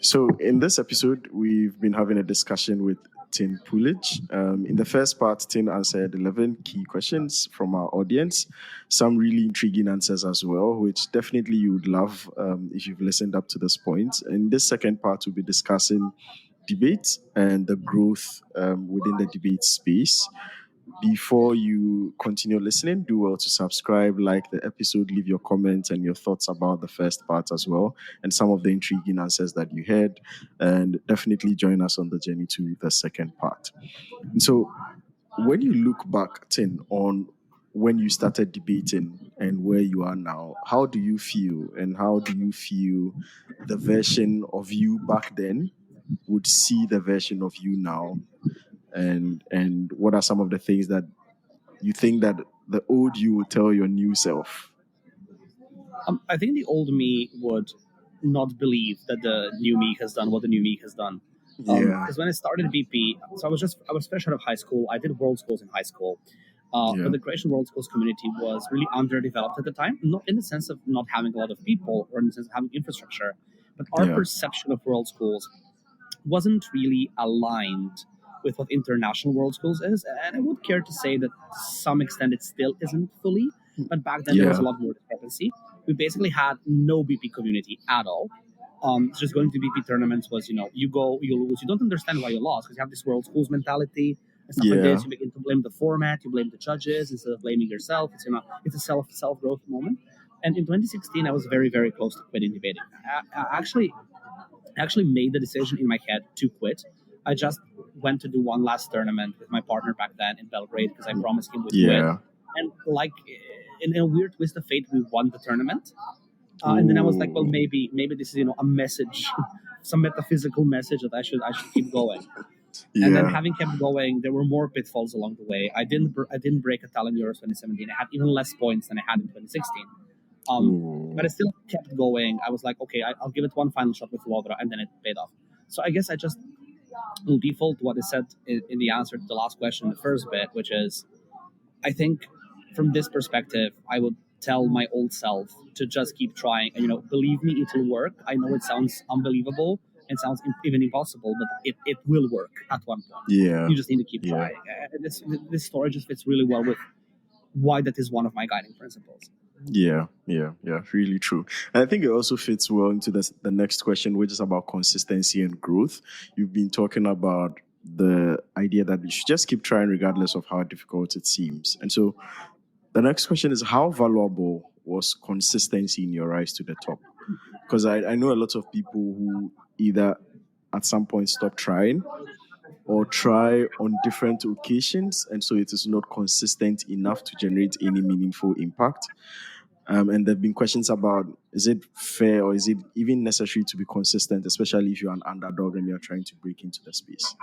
So, in this episode, we've been having a discussion with Tin Puljić. In the first part, Tin answered 11 key questions from our audience, some really intriguing answers as well, which definitely you would love if you've listened up to this point. In this second part, we'll be discussing debate and the growth within the debate space. Before you continue listening, do well to subscribe, like the episode, leave your comments and your thoughts about the first part as well, and some of the intriguing answers that you heard. And definitely join us on the journey to the second part. And so, when you look back, Tin, on when you started debating and where you are now, how do you feel? And how do you feel the version of you back then would see the version of you now? And what are some of the things that you think that the old you will tell your new self? I think the old me would not believe that the new me has done what the new me has done. Yeah. Because when I started BP, so I was fresh out of high school. I did world schools in high school. Yeah. But the Croatian world schools community was really underdeveloped at the time, not in the sense of not having a lot of people or in the sense of having infrastructure, but our Yeah. perception of world schools wasn't really aligned with what international world schools is. And I would care to say that to some extent it still isn't fully, but back then there was a Yeah. lot more discrepancy. We basically had no BP community at all. Just going to BP tournaments was, you go, you lose, you don't understand why you lost because you have this world schools mentality and stuff like Yeah. this. You begin to blame the format, you blame the judges instead of blaming yourself. It's a self growth moment. And in 2016, I was very, very close to quitting debating. I actually made the decision in my head to quit. I just went to do one last tournament with my partner back then in Belgrade because I promised him we'd win. Yeah. And like in a weird twist of fate, we won the tournament. And then I was like, well, maybe this is a message, some metaphysical message that I should keep going. Yeah. And then having kept going, there were more pitfalls along the way. I didn't break Italian Euros 2017. I had even less points than I had in 2016. But I still kept going. I was like, okay, I'll give it one final shot with Lodra, and then it paid off. So I guess I just will default to what I said in the answer to the last question in the first bit, which is, I think from this perspective, I would tell my old self to just keep trying. And, believe me, it will work. I know it sounds unbelievable. It sounds even impossible, but it will work at one point. Yeah. You just need to keep Yeah. trying. This story just fits really well with why that is one of my guiding principles. Yeah, really true. And I think it also fits well into the next question, which is about consistency and growth. You've been talking about the idea that you should just keep trying regardless of how difficult it seems. And so the next question is, how valuable was consistency in your rise to the top? Because I know a lot of people who either at some point stop trying or try on different occasions, and so it is not consistent enough to generate any meaningful impact. And there have been questions about, is it fair or is it even necessary to be consistent, especially if you're an underdog and you're trying to break into the space?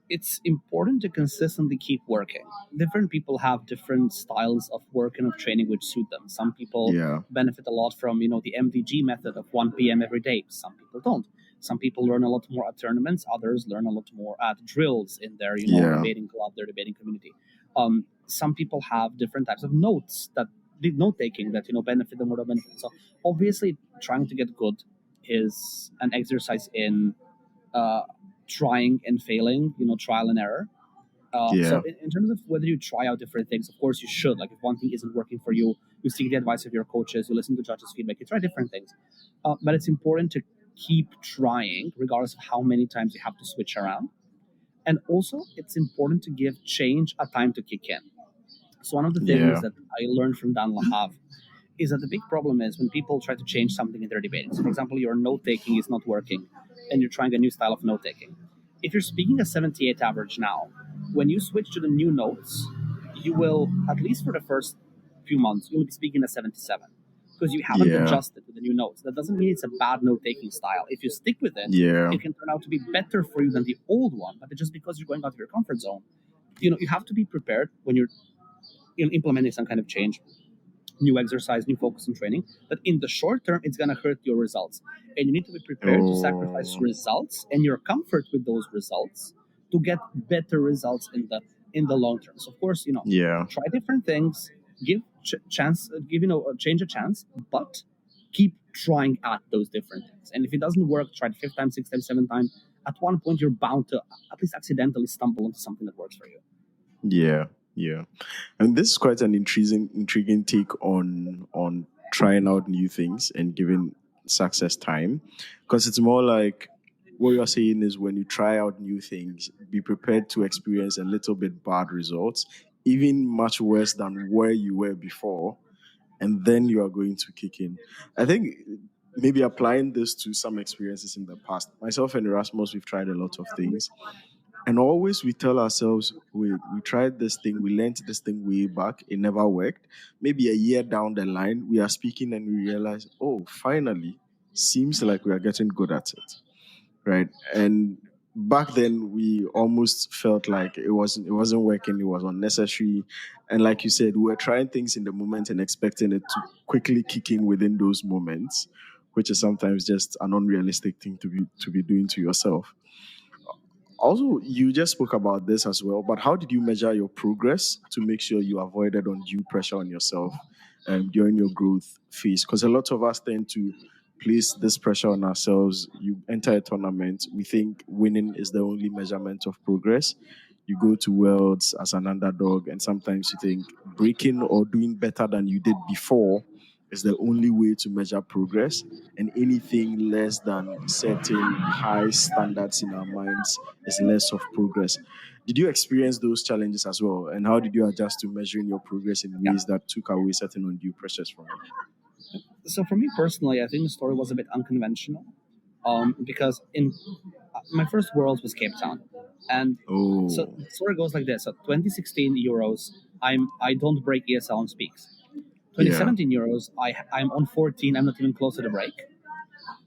It's important to consistently keep working. Different people have different styles of work and of training which suit them. Some people benefit a lot from, the MVG method of 1 p.m. every day. Some people don't. Some people learn a lot more at tournaments. Others learn a lot more at drills in their, debating club, their debating community. Some people have different types of notes that note taking that, benefit them or don't benefit. So obviously trying to get good is an exercise in trying and failing, trial and error. So in terms of whether you try out different things, of course you should. Like if one thing isn't working for you, you seek the advice of your coaches, you listen to judges' feedback, you try different things. But it's important to keep trying, regardless of how many times you have to switch around. And also, it's important to give change a time to kick in. So one of the things that I learned from Dan Lahav is that the big problem is when people try to change something in their debating. So for example, your note-taking is not working and you're trying a new style of note-taking. If you're speaking a 78 average now, when you switch to the new notes, you will, at least for the first few months, you'll be speaking a 77 because you haven't adjusted to the new notes. That doesn't mean it's a bad note-taking style. If you stick with it, it can turn out to be better for you than the old one, but just because you're going out of your comfort zone. You have to be prepared when you're implementing some kind of change, new exercise, new focus on training, that in the short term, it's going to hurt your results. And you need to be prepared to sacrifice results and your comfort with those results to get better results in the long term. So of course, try different things, give change a chance, but keep trying at those different things. And if it doesn't work, try it 5th time, 6th time, 7th time. At one point, you're bound to at least accidentally stumble into something that works for you. Yeah, yeah. And this is quite an intriguing take on trying out new things and giving success time, because it's more like what you're saying is when you try out new things, be prepared to experience a little bit bad results, even much worse than where you were before, and then you are going to kick in. I think maybe applying this to some experiences in the past. Myself and Erasmus, we've tried a lot of things. And always we tell ourselves, wait, we tried this thing, we learned this thing way back, it never worked. Maybe a year down the line, we are speaking and we realize, oh, finally, seems like we are getting good at it. Right. And back then we almost felt like it wasn't working, it was unnecessary. And like you said, we were trying things in the moment and expecting it to quickly kick in within those moments, which is sometimes just an unrealistic thing to be doing to yourself. Also, you just spoke about this as well, but how did you measure your progress to make sure you avoided undue pressure on yourself during your growth phase? Because a lot of us tend to place this pressure on ourselves. You enter a tournament, we think winning is the only measurement of progress. You go to Worlds as an underdog, and sometimes you think breaking or doing better than you did before is the only way to measure progress, and anything less than certain high standards in our minds is less of progress. Did you experience those challenges as well? And how did you adjust to measuring your progress in Yeah. ways that took away certain undue pressures from you? So for me personally, I think the story was a bit unconventional, because in my first Worlds was Cape Town, and so Oh, the story goes like this: so 2016 Euros, I don't break ESL and speaks. yeah. 2017 Euros, I'm on 14. I'm not even close to the break.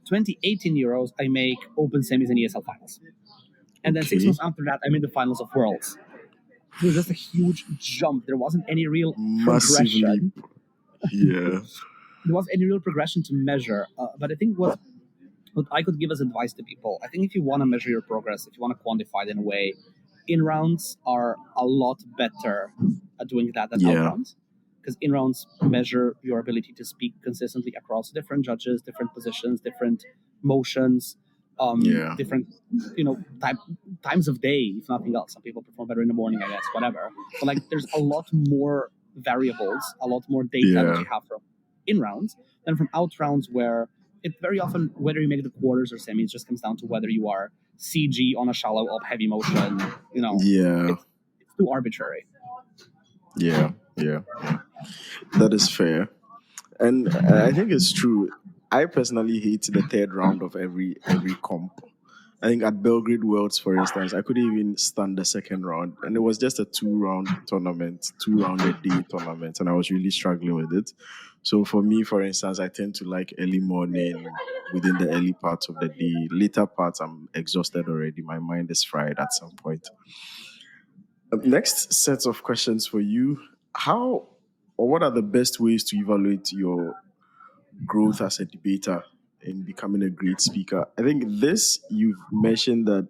2018 Euros, I make open semis and ESL finals, and then 6 months Okay. after that, I'm in the finals of Worlds. It was just a huge jump. There wasn't any real Massively. progression. Yeah. There was any real progression to measure. But I think what I could give as advice to people, I think if you want to measure your progress, if you want to quantify it in a way, in rounds are a lot better at doing that than out Yeah. rounds. Because in rounds measure your ability to speak consistently across different judges, different positions, different motions, Yeah. different times of day, if nothing else. Some people perform better in the morning, I guess, whatever. But like, there's a lot more variables, a lot more data that Yeah. you have from in rounds than from out rounds, where it very often, whether you make the quarters or semis, just comes down to whether you are CG on a shallow up heavy motion. Yeah. It's too arbitrary. Yeah. Yeah. That is fair. And I think it's true. I personally hate the third round of every comp. I think at Belgrade Worlds, for instance, I couldn't even stand the second round, and it was just a two-round tournament, two-round a day tournament, and I was really struggling with it. So for me, for instance, I tend to like early morning within the early parts of the day. Later parts, I'm exhausted already. My mind is fried at some point. Next set of questions for you: How or what are the best ways to evaluate your growth as a debater in becoming a great speaker? I think this you've mentioned that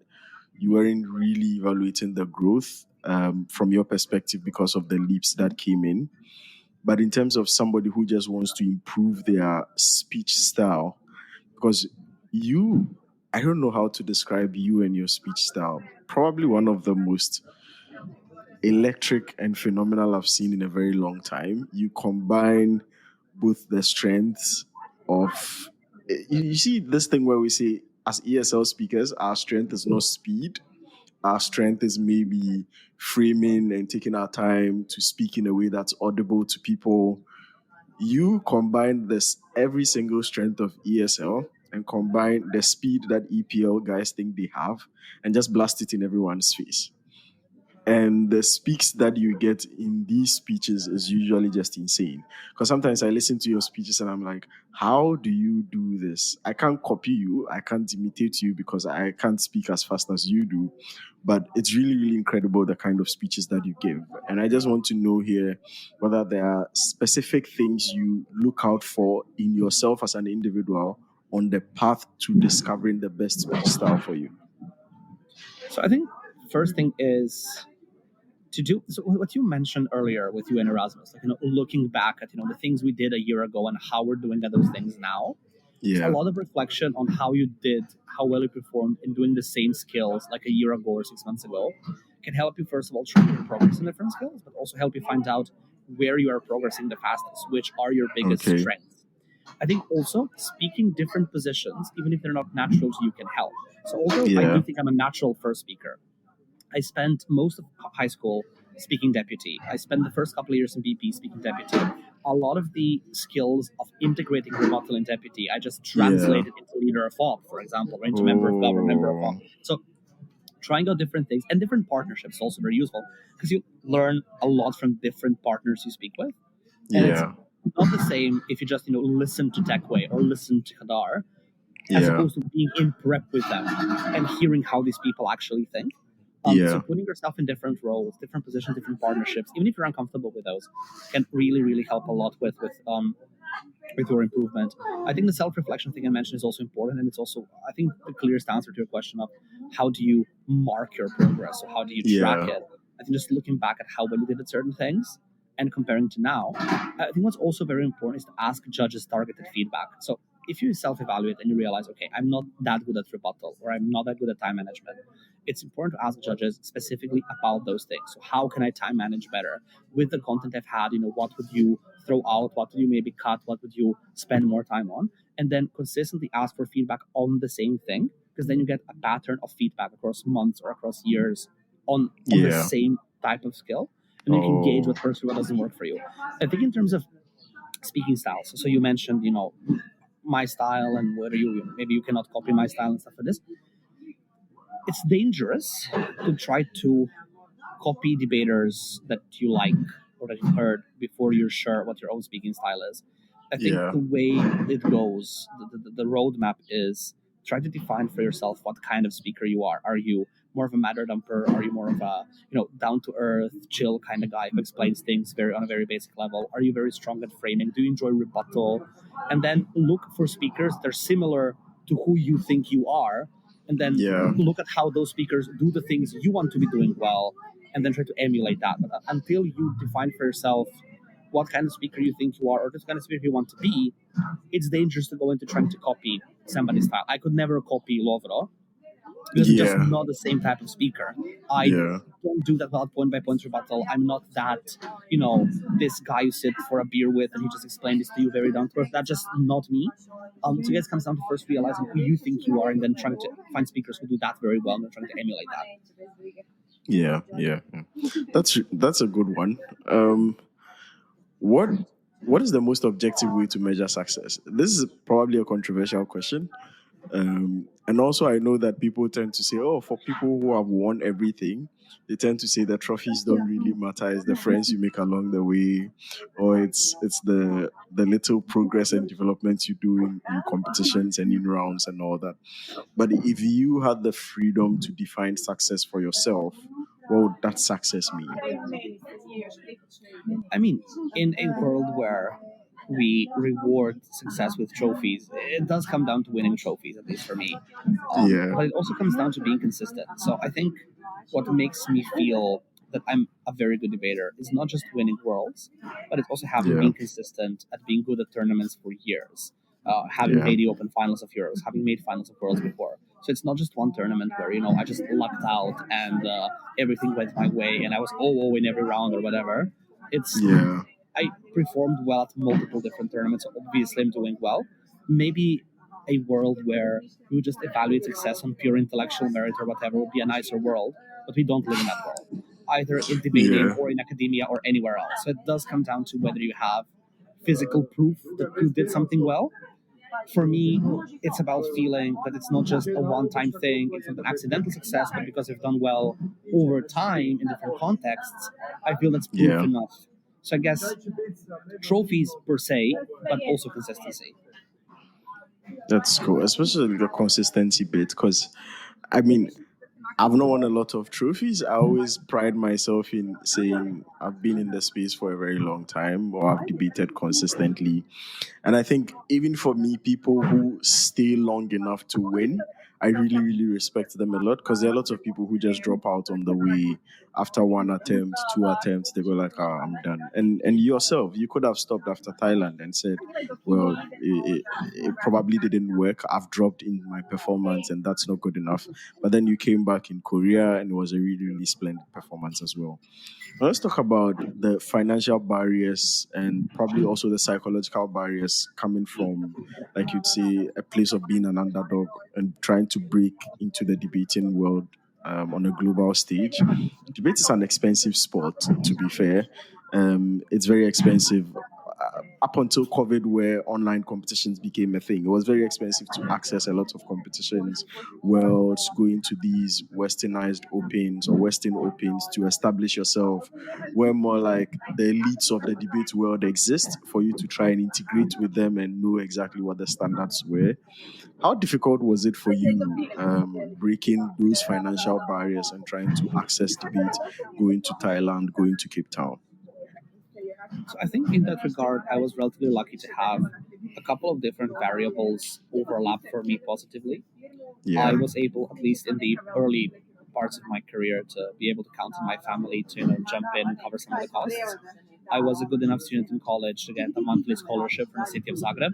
you weren't really evaluating the growth from your perspective because of the leaps that came in. But in terms of somebody who just wants to improve their speech style, because you, I don't know how to describe you and your speech style. Probably one of the most electric and phenomenal I've seen in a very long time. You combine both the strengths of you see this thing where we say as ESL speakers, our strength is not speed. Our strength is maybe framing and taking our time to speak in a way that's audible to people. You combine this every single strength of ESL and combine the speed that EPL guys think they have and just blast it in everyone's face. And the speaks that you get in these speeches is usually just insane. Because sometimes I listen to your speeches and I'm like, how do you do this? I can't copy you, I can't imitate you because I can't speak as fast as you do. But it's really, really incredible the kind of speeches that you give. And I just want to know here whether there are specific things you look out for in yourself as an individual on the path to discovering the best speech style for you. So I think first thing is to do so what you mentioned earlier with you and Erasmus, like looking back at the things we did a year ago and how we're doing at those things now. A lot of reflection on how you did, how well you performed in doing the same skills like a year ago or 6 months ago can help you, first of all, track your progress in different skills, but also help you find out where you are progressing the fastest, which are your biggest strengths. I think also speaking different positions, even if they're not natural to you, can help. So although I do think I'm a natural first speaker, I spent most of high school speaking deputy. I spent the first couple of years in BP speaking deputy. A lot of the skills of integrating rebuttal and deputy, I just translated into leader of op, for example, or into member of government, member of op. So trying out different things and different partnerships is also very useful because you learn a lot from different partners you speak with. And it's not the same if you just listen to Techway or listen to Hadar, as opposed to being in prep with them and hearing how these people actually think. So putting yourself in different roles, different positions, different partnerships, even if you're uncomfortable with those, can really, really help a lot with your improvement. I think the self-reflection thing I mentioned is also important, and it's also, I think, the clearest answer to your question of how do you mark your progress or how do you track it. I think just looking back at how well you did at certain things and comparing to now. I think what's also very important is to ask judges targeted feedback. So if you self-evaluate and you realize, okay, I'm not that good at rebuttal or I'm not that good at time management, it's important to ask judges specifically about those things. So how can I time manage better with the content I've had? What would you throw out? What would you maybe cut? What would you spend more time on? And then consistently ask for feedback on the same thing, because then you get a pattern of feedback across months or across years on the same type of skill. And you can gauge what works or what doesn't work for you. I think in terms of speaking styles, so you mentioned, my style and whether maybe you cannot copy my style and stuff like this. It's dangerous to try to copy debaters that you like or that you heard before you're sure what your own speaking style is. I think the way it goes, the roadmap is try to define for yourself what kind of speaker you are. Are you more of a matter dumper? Are you more of a down to earth, chill kind of guy who explains things on a very basic level? Are you very strong at framing? Do you enjoy rebuttal? And then look for speakers that are similar to who you think you are, and then look at how those speakers do the things you want to be doing well, and then try to emulate that. But until you define for yourself what kind of speaker you think you are or the kind of speaker you want to be, it's dangerous to go into trying to copy somebody's style. I could never copy Lovro because it's just not the same type of speaker. I don't do that without point-by-point rebuttal. I'm not that, this guy you sit for a beer with and he just explained this to you very down to earth. That's just not me. So I guess it comes down to first realizing who you think you are and then trying to find speakers who do that very well and then trying to emulate that. Yeah. That's a good one. What is the most objective way to measure success? This is probably a controversial question. And also, I know that people tend to say, oh, for people who have won everything, they tend to say the trophies don't really matter. It's the friends you make along the way, or it's the little progress and development you do in competitions and in rounds and all that. But if you had the freedom to define success for yourself, what would that success mean? I mean, in a world where we reward success with trophies, it does come down to winning trophies, at least for me. But it also comes down to being consistent. So I think what makes me feel that I'm a very good debater is not just winning worlds, but it's also having been consistent at being good at tournaments for years. Having made the open finals of Euros, having made finals of Worlds before. So it's not just one tournament where, I just lucked out and everything went my way and I was 0-0 in every round or whatever. It's I performed well at multiple different tournaments, so obviously I'm doing well. Maybe a world where we just evaluate success on pure intellectual merit or whatever would be a nicer world, but we don't live in that world, either in debating or in academia or anywhere else. So it does come down to whether you have physical proof that you did something well. For me, it's about feeling that it's not just a one-time thing, it's not an accidental success, but because you've done well over time in different contexts, I feel that's proof enough. So I guess trophies per se, but also consistency. That's cool, especially the consistency bit, because I mean, I've not won a lot of trophies. I always pride myself in saying I've been in the space for a very long time or I've debated consistently. And I think even for me, people who stay long enough to win, I really, really respect them a lot, because there are lots of people who just drop out on the way after one attempt, two attempts. They go like, "Ah, I'm done." And yourself, you could have stopped after Thailand and said, "Well, it probably didn't work. I've dropped in my performance, and that's not good enough." But then you came back in Korea, and it was a really, really splendid performance as well. Now, let's talk about the financial barriers and probably also the psychological barriers coming from, like you'd say, a place of being an underdog and trying to break into the debating world on a global stage. Debate is an expensive sport, to be fair. It's very expensive. Up until COVID, where online competitions became a thing, it was very expensive to access a lot of competitions. Worlds, going to these westernized opens or Western opens to establish yourself, where more like the elites of the debate world exist for you to try and integrate with them and know exactly what the standards were. How difficult was it for you breaking those financial barriers and trying to access debate, going to Thailand, going to Cape Town? So I think in that regard, I was relatively lucky to have a couple of different variables overlap for me positively. I was able, at least in the early parts of my career, to be able to count on my family to jump in and cover some of the costs. I was a good enough student in college to get a monthly scholarship from the city of Zagreb,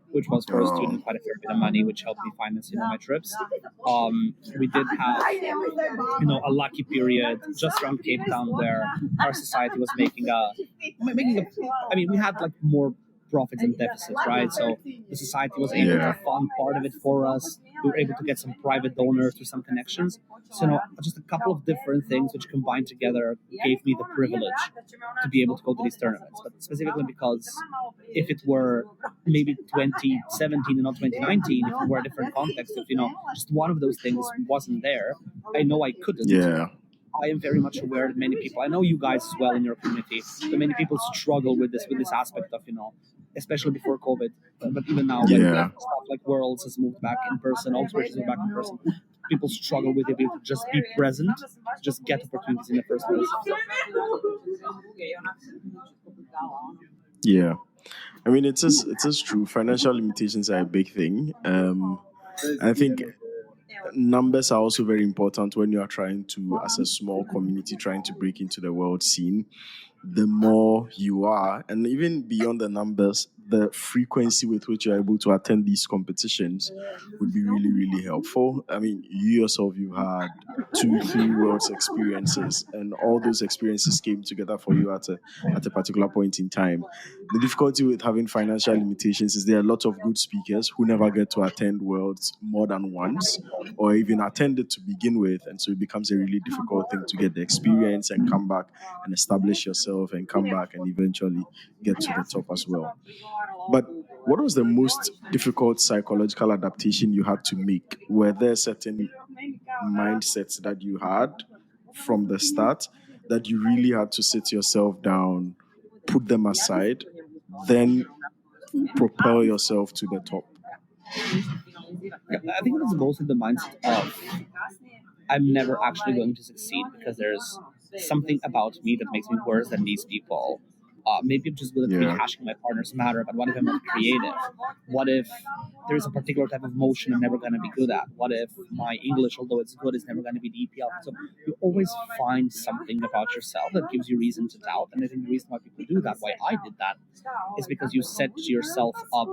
which was for a student quite a fair bit of money, which helped me finance my trips. We did have a lucky period just around Cape Town where our society was making a I mean, we had like more profits and deficits, right? So the society was able to fund part of it for us. We were able to get some private donors through some connections. So, just a couple of different things which combined together gave me the privilege to be able to go to these tournaments. But specifically because if it were maybe 2017 and not 2019, if it were a different context, if just one of those things wasn't there, I know I couldn't. I am very much aware that many people, I know you guys as well in your community, that many people struggle with this aspect of, especially before COVID, but even now when stuff like Worlds has moved back in person, all sports moved back in person, people struggle with the ability to just be present, just get opportunities in the first place. Yeah. I mean, it is true. Financial limitations are a big thing. I think numbers are also very important when you are trying to, as a small community, trying to break into the world scene. The more you are, and even beyond the numbers, the frequency with which you're able to attend these competitions would be really, really helpful. I mean, you yourself, you've had 2, 3 worlds experiences, and all those experiences came together for you at a particular point in time. The difficulty with having financial limitations is there are a lot of good speakers who never get to attend worlds more than once, or even attend it to begin with, and so it becomes a really difficult thing to get the experience and come back and establish yourself and come back and eventually get to the top as well. But what was the most difficult psychological adaptation you had to make? Were there certain mindsets that you had from the start that you really had to sit yourself down, put them aside, then propel yourself to the top? I think it was mostly the mindset of I'm never actually going to succeed because there's something about me that makes me worse than these people. Maybe I'm just good at rehashing my partner's matter, but what if I'm not creative? What if there's a particular type of motion I'm never going to be good at? What if my English, although it's good, is never going to be the EPL? So you always find something about yourself that gives you reason to doubt. And I think the reason why people do that, why I did that, is because you set yourself up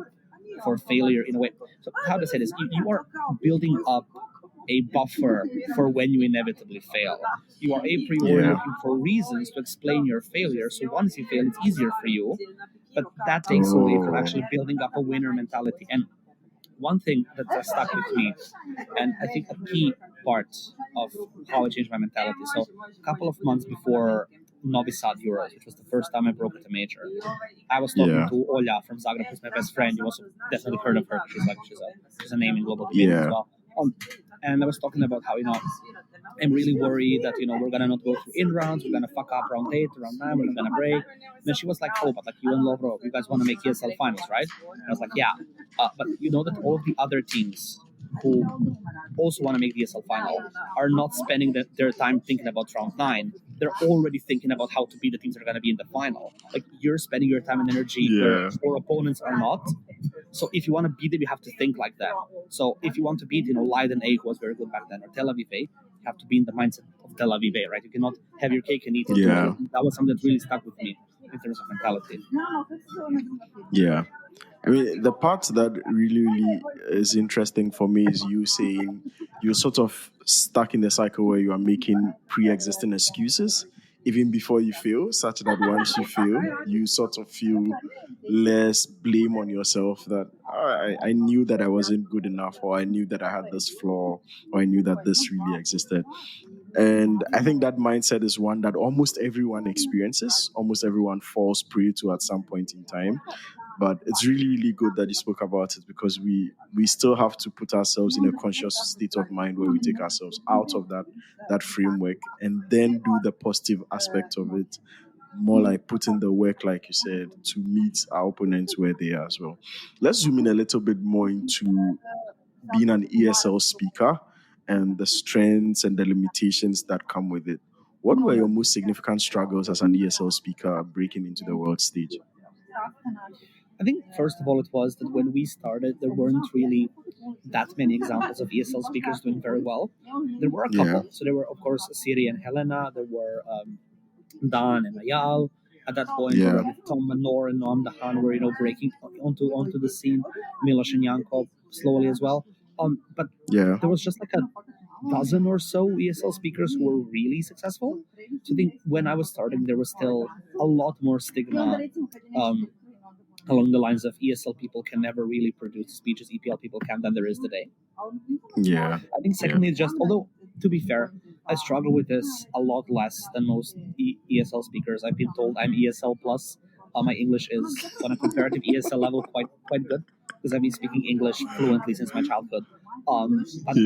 for failure in a way. So how to say this? You are building up a buffer for when you inevitably fail. You are a priori looking for reasons to explain your failure. So once you fail, it's easier for you. But that takes away from actually building up a winner mentality. And one thing that stuck with me, and I think a key part of how I changed my mentality. So a couple of months before Novi Sad Euros, which was the first time I broke at a major, I was talking to Olja from Zagreb, who's my best friend. You also definitely heard of her. She's a name in global debate as well. And I was talking about how, I'm really worried that, we're going to not go through in rounds. We're going to fuck up round 8, round 9. We're not going to break. And then she was like, oh, but like you and Lovro, you guys want to make ESL finals, right? And I was like, yeah. But you know that all of the other teams who also want to make the ESL final are not spending their time thinking about round 9. They're already thinking about how to beat the teams that are going to be in the final. Like, you're spending your time and energy where your opponents are not. So if you want to beat it, you have to think like that. So if you want to beat, Leiden A, who was very good back then, or Tel Aviv A, you have to be in the mindset of Tel Aviv A, right? You cannot have your cake and eat it too. Yeah. That was something that really stuck with me in terms of mentality. Yeah. I mean, the part that really is interesting for me is you saying you're sort of stuck in the cycle where you are making pre-existing excuses even before you fail, such that once you fail, you sort of feel less blame on yourself that I knew that I wasn't good enough, or I knew that I had this flaw, or I knew that this really existed. And I think that mindset is one that almost everyone experiences, almost everyone falls prey to at some point in time. But it's really good that you spoke about it, because we still have to put ourselves in a conscious state of mind where we take ourselves out of that framework and then do the positive aspect of it, more like putting the work, like you said, to meet our opponents where they are as well. Let's zoom in a little bit more into being an ESL speaker and the strengths and the limitations that come with it. What were your most significant struggles as an ESL speaker breaking into the world stage? I think, first of all, it was that when we started, there weren't really that many examples of ESL speakers doing very well. There were a couple. So there were, of course, Siri and Helena. There were Dan and Ayal. At that point, already Tom Manor and Noam Dahan were, breaking onto the scene. Milos and Yankov slowly as well. But there was just like a dozen or so ESL speakers who were really successful. So I think when I was starting, there was still a lot more stigma along the lines of ESL people can never really produce speeches EPL people can than there is today. Yeah. I think secondly, just although to be fair, I struggle with this a lot less than most ESL speakers. I've been told I'm ESL plus. My English is on a comparative ESL level quite good because I've been speaking English fluently since my childhood. But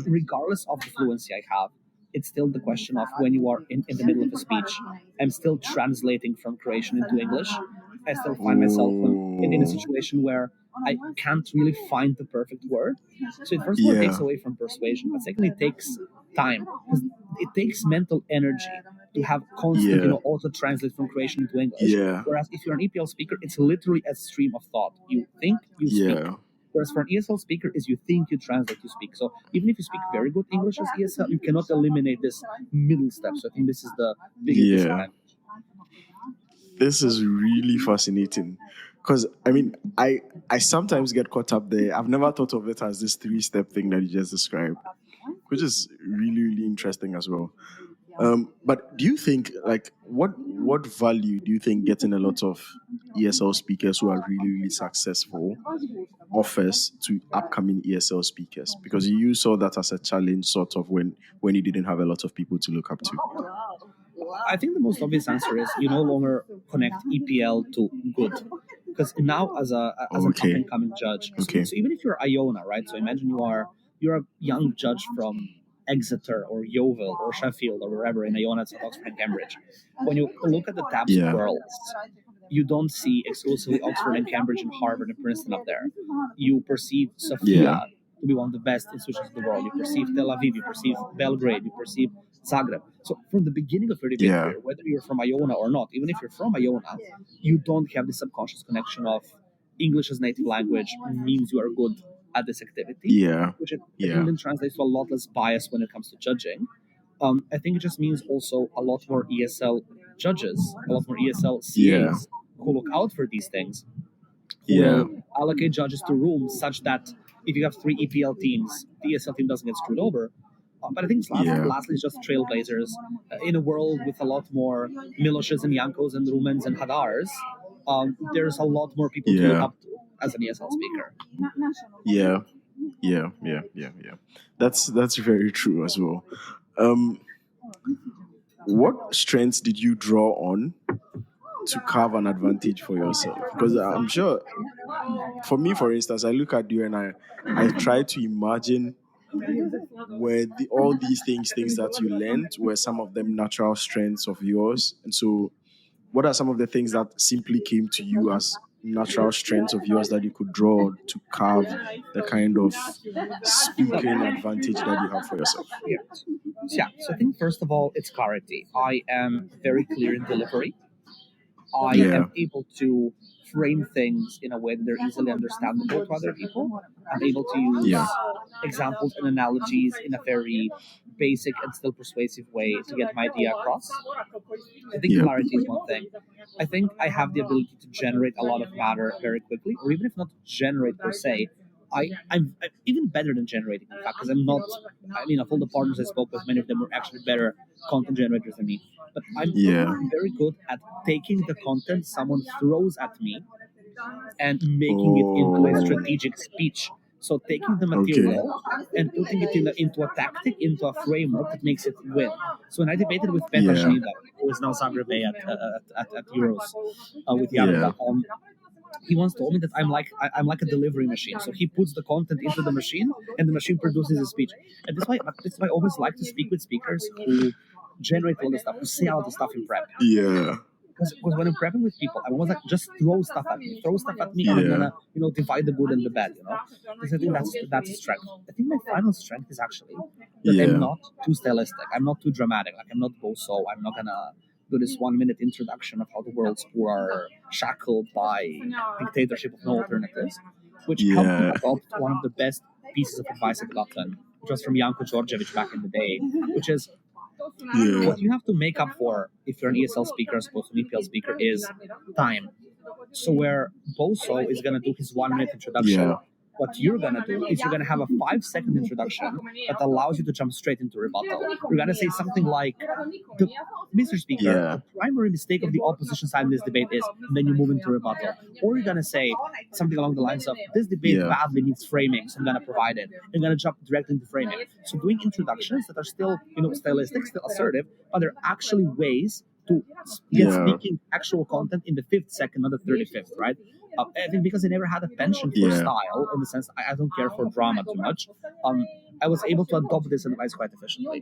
regardless of the fluency I have, it's still the question of when you are in the middle of a speech, I'm still translating from Croatian into English. I still find myself in a situation where I can't really find the perfect word. So it first of all takes away from persuasion, but secondly it takes time because it takes mental energy to have constant, also translate from Croatian into English. Whereas if you're an EPL speaker, it's literally a stream of thought. You think, you speak. Whereas for an ESL speaker is you think, you translate, you speak. So even if you speak very good English as ESL, you cannot eliminate this middle step. So I think this is the biggest disadvantage. This is really fascinating. Because I mean, I sometimes get caught up there. I've never thought of it as this 3-step thing that you just described, which is really interesting as well. But do you think, like, what value do you think getting a lot of ESL speakers who are really successful offers to upcoming ESL speakers? Because you saw that as a challenge, sort of, when you didn't have a lot of people to look up to. I think the most obvious answer is you no longer connect EPL to good. Because now, as an up and coming judge, so even if you're Iona, right? So imagine you're a young judge from Exeter or Yeovil or Sheffield or wherever in Iona, it's Oxford and Cambridge. When you look at the tabs of worlds, you don't see exclusively Oxford and Cambridge and Harvard and Princeton up there. You perceive Sofia to be one of the best institutions in the world. You perceive Tel Aviv, you perceive Belgrade, you perceive Zagreb. So from the beginning of your debate career, whether you're from Iona or not, even if you're from Iona, you don't have the subconscious connection of English as native language means you are good at this activity, which I think then translates to a lot less bias when it comes to judging. I think it just means also a lot more ESL judges, a lot more ESL CAs who look out for these things, who will allocate judges to rooms such that if you have 3 EPL teams, the ESL team doesn't get screwed over. But I think lastly, it's just trailblazers. In a world with a lot more Miloshes and Yankos and Rumens and Hadars, there's a lot more people to look up to as an ESL speaker. Yeah. That's very true as well. What strengths did you draw on to carve an advantage for yourself? Because I'm sure, for me, for instance, I look at you and I try to imagine where all these things that you learned, were some of them natural strengths of yours. And so what are some of the things that simply came to you as natural strengths of yours that you could draw to carve the kind of speaking advantage that you have for yourself? So I think first of all, it's clarity. I am very clear in delivery. I am able to frame things in a way that they're easily understandable to other people. I'm able to use examples and analogies in a very basic and still persuasive way to get my idea across. I think clarity is one thing. I think I have the ability to generate a lot of matter very quickly, or even if not generate per se, I'm even better than generating, in fact, because I'm not, I mean, of all the partners I spoke with, many of them were actually better content generators than me. But I'm very good at taking the content someone throws at me and making it into a strategic speech. So taking the material and putting it into a tactic, into a framework that makes it win. So when I debated with Petar Schmida, who is now Zagreb at Euros with Jarka, he once told me that I'm like a delivery machine. So he puts the content into the machine, and the machine produces a speech. And this is why I always like to speak with speakers who generate all the stuff, who say all the stuff in prep. Because when I'm prepping with people, I'm always like, just throw stuff at me, and I'm gonna, divide the good and the bad, Because I think that's a strength. I think my final strength is actually that I'm not too stylistic. I'm not too dramatic. Like, I'm not boso. I'm not gonna do this 1 minute introduction of how the world's poor are shackled by dictatorship of no alternatives, which helped me adopt one of the best pieces of advice I've gotten, which was from Janko Djordjevic back in the day, which is, what you have to make up for if you're an ESL speaker as opposed to an EPL speaker is time. So where Boso is going to do his 1 minute introduction, what you're going to do is you're going to have a 5-second introduction that allows you to jump straight into rebuttal. You're going to say something like, Mr. Speaker, the primary mistake of the opposition side in this debate is, and then you move into rebuttal. Or you're going to say something along the lines of, this debate badly needs framing, so I'm going to provide it. You're going to jump directly into framing. So doing introductions that are still, stylistic, still assertive, but they're actually ways to get speaking actual content in the 5th second, not the 35th, right? I think because I never had a penchant for style, in the sense I don't care for drama too much, I was able to adopt this advice quite efficiently.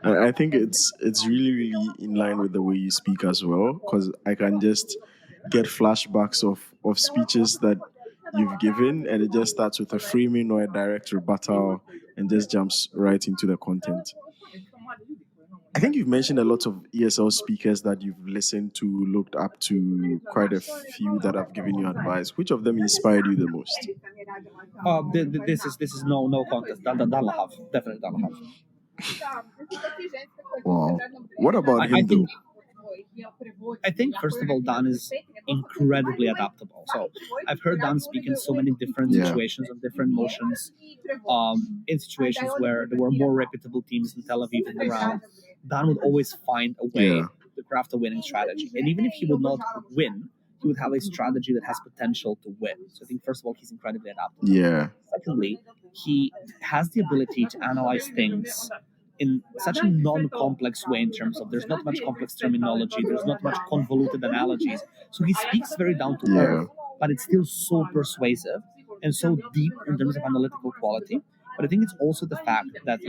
I think it's really in line with the way you speak as well, because I can just get flashbacks of speeches that you've given, and it just starts with a framing or a direct rebuttal and just jumps right into the content. I think you've mentioned a lot of ESL speakers that you've listened to, looked up to, quite a few that have given you advice. Which of them inspired you the most? This is no contest. Dan Lahav, definitely Dan Lahav. Wow. What about him though? I think, first of all, Dan is incredibly adaptable. So I've heard Dan speak in so many different situations of different motions, in situations where there were more reputable teams in Tel Aviv in the round. Dan would always find a way to craft a winning strategy. And even if he would not win, he would have a strategy that has potential to win. So I think, first of all, he's incredibly adaptable. Secondly, he has the ability to analyze things in such a non-complex way, in terms of there's not much complex terminology, there's not much convoluted analogies. So he speaks very down to earth, but it's still so persuasive and so deep in terms of analytical quality. But I think it's also the fact that,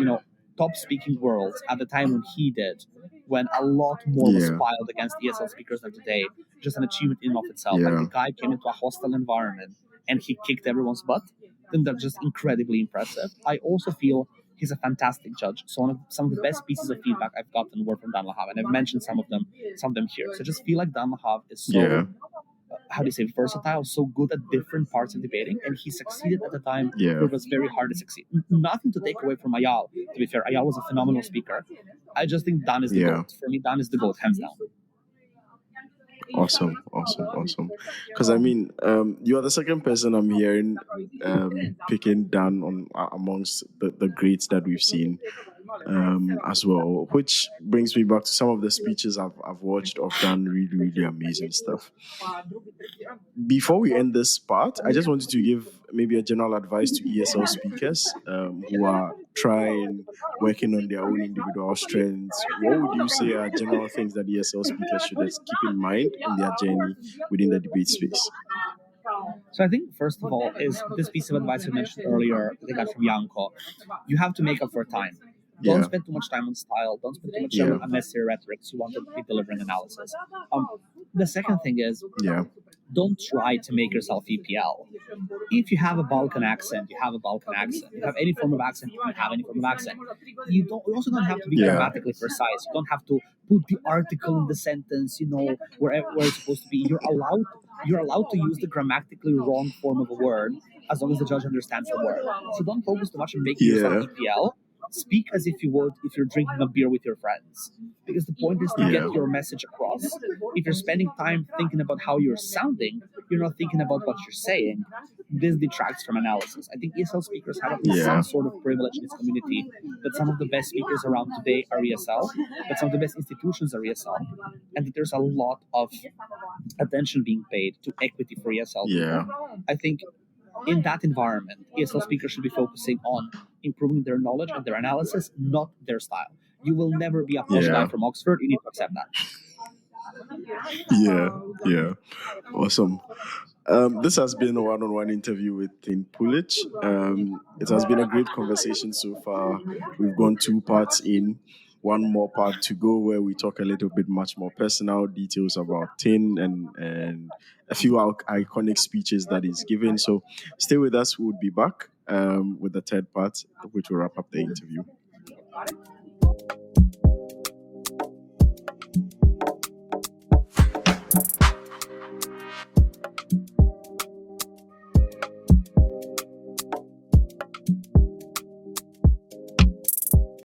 top speaking worlds at the time when he did, when a lot more was filed against ESL speakers than today, just an achievement in and of itself. Like, the guy came into a hostile environment and he kicked everyone's butt, then they're just incredibly impressive. I also feel he's a fantastic judge. So some of the best pieces of feedback I've gotten were from Dan Lahav, and I've mentioned some of them here. So I just feel like Dan Lahav is so, versatile, so good at different parts of debating, and he succeeded at a time where it was very hard to succeed. Nothing to take away from Ayal, to be fair. Ayal was a phenomenal speaker. I just think Dan is the GOAT. For me, Dan is the GOAT, hands down. Awesome. Because I mean, you are the second person I'm hearing picking Dan on amongst the greats that we've seen as well, which brings me back to some of the speeches I've watched of Dan. Really, really amazing stuff. Before we end this part, I just wanted to give maybe a general advice to ESL speakers who are working on their own individual strengths. What would you say are general things that ESL speakers should keep in mind in their journey within the debate space? So I think, first of all, is this piece of advice I mentioned earlier that I got from Janko. You have to make up for time. Don't spend too much time on style. Don't spend too much time on unnecessary rhetoric. You want to be delivering analysis. The second thing is, don't try to make yourself EPL. If you have a Balkan accent, you have a Balkan accent. You have any form of accent, you have any form of accent. You also don't have to be grammatically precise. You don't have to put the article in the sentence, where it's supposed to be. You're allowed to use the grammatically wrong form of a word as long as the judge understands the word. So don't focus too much on making yourself EPL. Speak as if you would if you're drinking a beer with your friends. Because the point is to get your message across. If you're spending time thinking about how you're sounding, you're not thinking about what you're saying. This detracts from analysis. I think ESL speakers have some sort of privilege in this community, that some of the best speakers around today are ESL, that some of the best institutions are ESL, and that there's a lot of attention being paid to equity for ESL people. I think in that environment, ESL speakers should be focusing on improving their knowledge and their analysis, not their style. You will never be a posh guy from Oxford. You need to accept that. Yeah. Awesome. This has been a one-on-one interview with Tin Puljić. It has been a great conversation so far. We've gone 2 parts in, one more part to go where we talk a little bit much more personal details about Tin and a few iconic speeches that he's given. So stay with us. We'll be back with the third part, which will wrap up the interview.